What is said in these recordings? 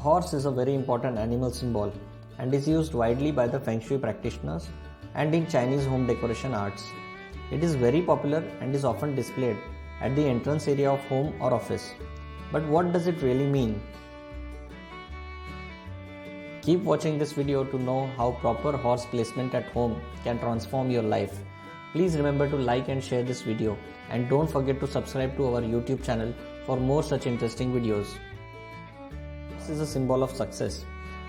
horse is a very important animal symbol and is used widely by the Feng Shui practitioners and in Chinese home decoration arts. It is very popular and is often displayed at the entrance area of home or office. But what does it really mean? Keep watching this video to know how proper horse placement at home can transform your life. Please remember to like and share this video, and don't forget to subscribe to our YouTube channel for more such interesting videos. Horse is a symbol of success.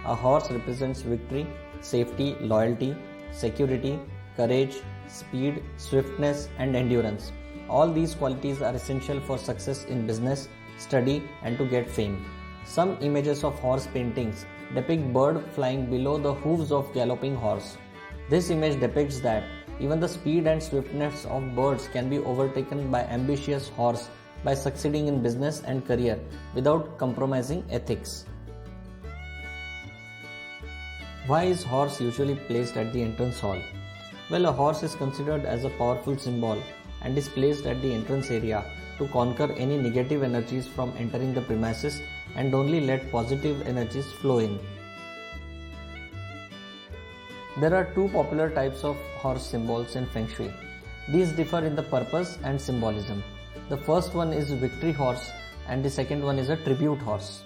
A horse represents victory, safety, loyalty, security, courage, speed, swiftness, and endurance. All these qualities are essential for success in business, study, and to get fame. Some images of horse paintings depict bird flying below the hooves of galloping horse. This image depicts that even the speed and swiftness of birds can be overtaken by ambitious horse by succeeding in business and career without compromising ethics. Why is horse usually placed at the entrance hall? Well, a horse is considered as a powerful symbol and is placed at the entrance area to conquer any negative energies from entering the premises and only let positive energies flow in. There are two popular types of horse symbols in Feng Shui. These differ in the purpose and symbolism. The first one is victory horse and the second one is a tribute horse.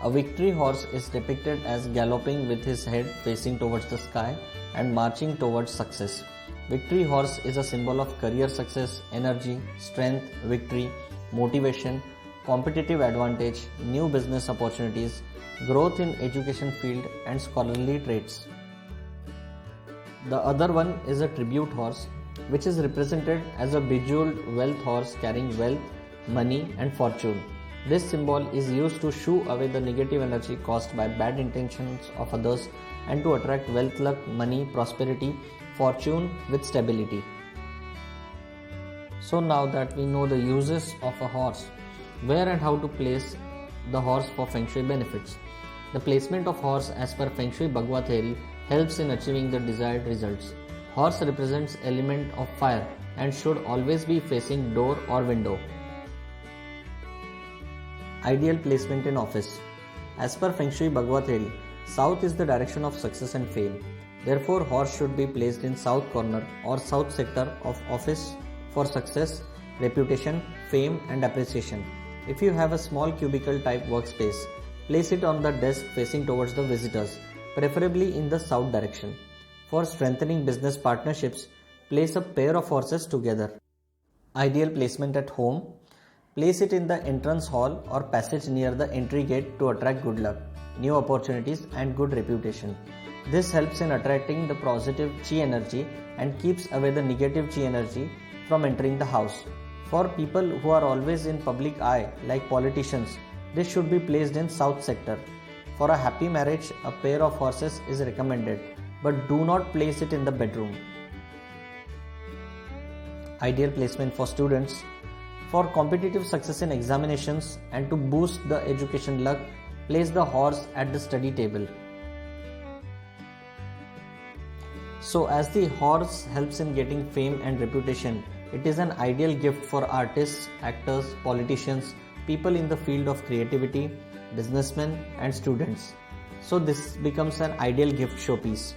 A victory horse is depicted as galloping with his head facing towards the sky and marching towards success. Victory horse is a symbol of career success, energy, strength, victory, motivation, competitive advantage, new business opportunities, growth in education field, and scholarly traits. The other one is a tribute horse, which is represented as a bejeweled wealth horse carrying wealth, money, and fortune. This symbol is used to shoo away the negative energy caused by bad intentions of others and to attract wealth, luck, money, prosperity, fortune with stability. So now that we know the uses of a horse, where and how to place the horse for Feng Shui benefits. The placement of horse as per Feng Shui Bagua theory helps in achieving the desired results. Horse represents element of fire and should always be facing door or window. Ideal placement in office. As per Feng Shui Bagua theory, south is the direction of success and fame. Therefore, horse should be placed in south corner or south sector of office for success, reputation, fame, and appreciation. If you have a small cubicle type workspace, place it on the desk facing towards the visitors, preferably in the south direction. For strengthening business partnerships, place a pair of horses together. Ideal placement at home. Place it in the entrance hall or passage near the entry gate to attract good luck, new opportunities, and good reputation. This helps in attracting the positive chi energy and keeps away the negative chi energy from entering the house. For people who are always in public eye, like politicians, this should be placed in south sector. For a happy marriage, a pair of horses is recommended, but do not place it in the bedroom. Ideal placement for students. For competitive success in examinations and to boost the education luck, place the horse at the study table. So as the horse helps in getting fame and reputation, it is an ideal gift for artists, actors, politicians, people in the field of creativity, businessmen, and students. So this becomes an ideal gift showpiece.